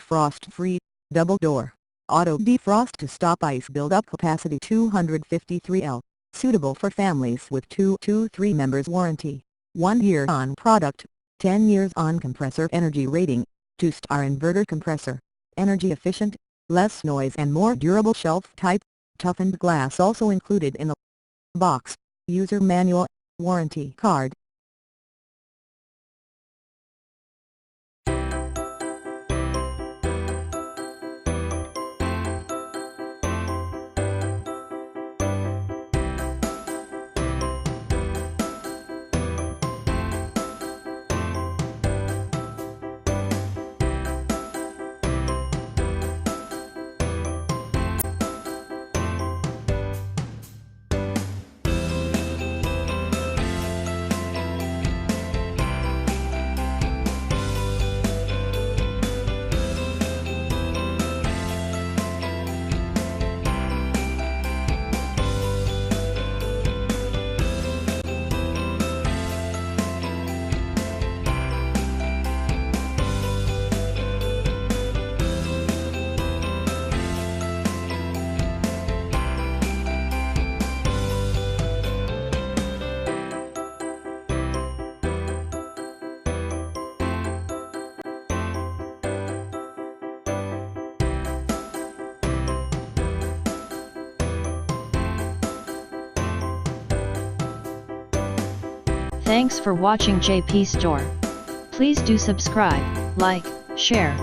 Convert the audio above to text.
frost-free, double-door, auto defrost to stop ice buildup, capacity 253 L, suitable for families with 2 to 3 members warranty, 1 year on product, 10 years on compressor energy rating, 2-star inverter compressor, energy efficient, less noise and more durable shelf type, toughened glass also included in the box, user manual, warranty card. Thanks for watching JP Store. Please do subscribe, like, share,